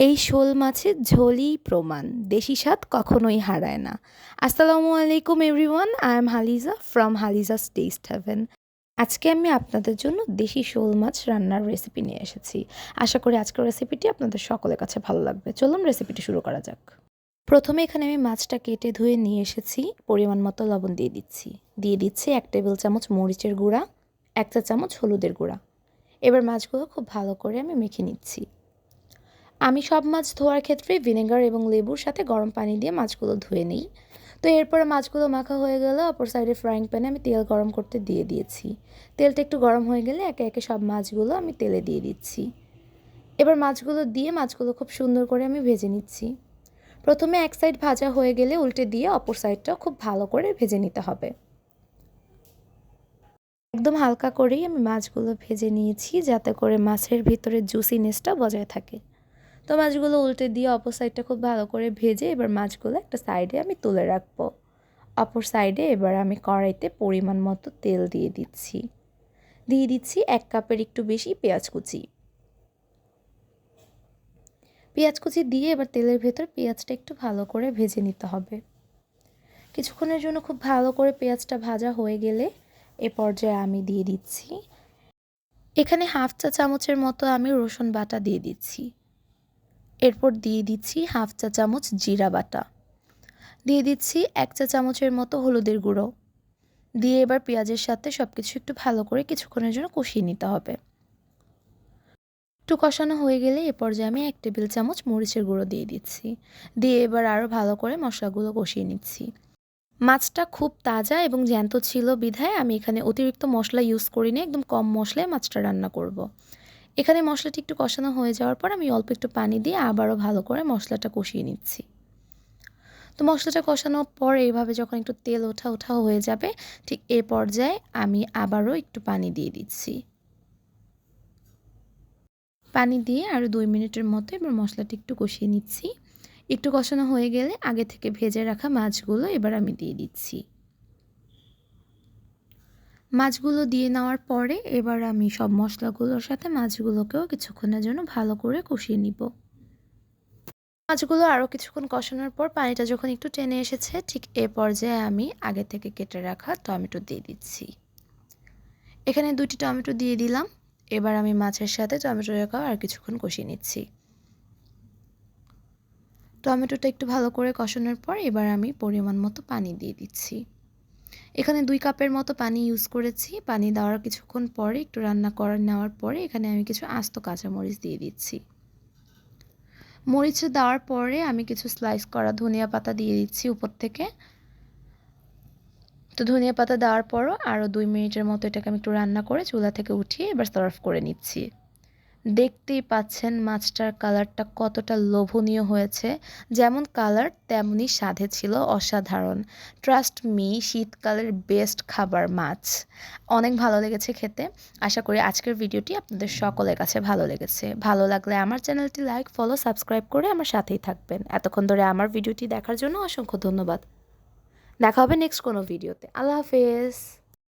এই শোল মাছের ঝোলই প্রমাণ দেশি স্বাদ কখনোই হারায় না। আসসালামু আলাইকুম everyone, I am Halija from Halija's taste heaven. আজকে আমি আপনাদের জন্য দেশি শোল মাছ রান্নার রেসিপি নিয়ে এসেছি। আশা করি আজকের রেসিপিটি আপনাদের সকলের কাছে ভালো লাগবে। চলুন রেসিপিটি শুরু করা যাক। প্রথমে এখানে আমি মাছটা কেটে ধুয়ে নিয়ে এসেছি। পরিমাণ মতো লবণ দিয়ে দিচ্ছি 1 টেবিল চামচ মরিচের গুঁড়া, 1 চা চামচ হলুদের গুঁড়া। এবার মাছগুলো খুব ভালো করে আমি মেখে নিচ্ছি। আমি সব মাছ ধোয়ার ক্ষেত্রে ভিনেগার এবং লেবুর সাথে গরম পানি দিয়ে মাছগুলো ধুয়ে নিই। তো এরপরে মাছগুলো মাখা হয়ে গেলে অপর সাইডে ফ্রাইং প্যানে আমি তেল গরম করতে দিয়ে দিয়েছি। তেলটা একটু গরম হয়ে গেলে একে একে সব মাছগুলো আমি তেলে দিয়ে দিচ্ছি। এবার মাছগুলো খুব সুন্দর করে আমি ভেজে নিচ্ছি। প্রথমে এক সাইড ভাজা হয়ে গেলে উল্টে দিয়ে অপর সাইডটাও খুব ভালো করে ভেজে নিতে হবে। একদম হালকা করেই আমি মাছগুলো ভেজে নিয়েছি যাতে করে মাছের ভিতরে জুসিনেসটা বজায় থাকে। তো মাছগুলো উল্টে দিয়ে অপর সাইডটা খুব ভালো করে ভেজে এবার মাছগুলো একটা সাইডে আমি তুলে রাখবো। অপর সাইডে এবার আমি কড়াইতে পরিমাণ মতো তেল দিয়ে দিচ্ছি 1 কাপের একটু বেশি পেঁয়াজ কুচি দিয়ে এবার তেলের ভেতর পেঁয়াজটা একটু ভালো করে ভেজে নিতে হবে। কিছুক্ষণের জন্য খুব ভালো করে পেঁয়াজটা ভাজা হয়ে গেলে এ পর্যায়ে আমি দিয়ে দিচ্ছি এখানে 1/2 চা চামচের মতো আমি রসুন বাটা দিয়ে দিচ্ছি। এরপর দিয়ে দিচ্ছি 1/2 চা চামচ জিরা বাটা, দিয়ে দিচ্ছি 1 চা চামচের মতো হলুদের গুঁড়ো দিয়ে এবার পেঁয়াজের সাথে সব কিছু একটু ভালো করে কিছুক্ষণের জন্য কষিয়ে নিতে হবে। একটু কষানো হয়ে গেলে এ পর্যায়ে আমি 1 টেবিল চামচ মরিচের গুঁড়ো দিয়ে এবার আরও ভালো করে মশলাগুলো কষিয়ে নিচ্ছি। মাছটা খুব তাজা এবং জ্যান্ত ছিল বিধায় আমি এখানে অতিরিক্ত মশলা ইউজ করিনি, একদম কম মশলায় মাছটা রান্না করব। এখানে মশলাটি একটু কষানো হয়ে যাওয়ার পর আমি অল্প একটু পানি দিয়ে আবারও ভালো করে মশলাটা কষিয়ে নিচ্ছি। তো মশলাটা কষানোর পর এইভাবে যখন একটু তেল ওঠা হয়ে যাবে, ঠিক এই পর্যায়ে আমি আবারও একটু পানি দিয়ে দিচ্ছি। পানি দিয়ে আরও 2 মিনিটের মতো এবার মশলাটি একটু কষিয়ে নিচ্ছি। একটু কষানো হয়ে গেলে আগে থেকে ভেজে রাখা মাছগুলো এবার আমি দিয়ে দিচ্ছি। মাছগুলো দিয়ে নেওয়ার পরে এবার আমি সব মশলাগুলোর সাথে মাছগুলোকেও কিছুক্ষণের জন্য ভালো করে কষিয়ে নিব। মাছগুলো আরও কিছুক্ষণ কষানোর পর পানিটা যখন একটু টেনে এসেছে, ঠিক এ পর্যায়ে আমি আগে থেকে কেটে রাখা টমেটো দিয়ে দিচ্ছি। এখানে 2টি টমেটো দিয়ে দিলাম। এবার আমি মাছের সাথে টমেটোটাকেও আর কিছুক্ষণ কষিয়ে নিচ্ছি। টমেটোটা একটু ভালো করে কষানোর পর এবার আমি পরিমাণ মতো পানি দিয়ে দিচ্ছি। এখানে 2 কাপের মতো পানি ইউজ করেছি। পানি দেওয়ার কিছুক্ষণ পরে একটু রান্না করে নেওয়ার পরে এখানে আমি কিছু আস্ত কাঁচামরিচ দিয়ে দিচ্ছি। মরিচ দেওয়ার পরে আমি কিছু স্লাইস করা ধনিয়া পাতা দিয়ে দিচ্ছি উপর থেকে। তো ধনিয়া পাতা দেওয়ার পরও আরও 2 মিনিটের মতো এটাকে আমি একটু রান্না করে চুলা থেকে উঠিয়ে এবার সার্ভ করে নিচ্ছি। দেখতেই পাচ্ছেন মাছটার কালারটা কতটা লোভনীয় হয়েছে। যেমন কালার তেমনি স্বাদে ছিল অসাধারণ। ট্রাস্ট মি, শীতকালের বেস্ট খাবার মাছ। অনেক ভালো লেগেছে খেতে। আশা করি আজকের ভিডিওটি আপনাদের সকলের কাছে ভালো লেগেছে। ভালো লাগলে আমার চ্যানেলটি লাইক, ফলো, সাবস্ক্রাইব করে আমার সাথেই থাকবেন। এতক্ষণ ধরে আমার ভিডিওটি দেখার জন্য অসংখ্য ধন্যবাদ। দেখা হবে নেক্সট কোনো ভিডিওতে। আল্লাহ হাফেজ।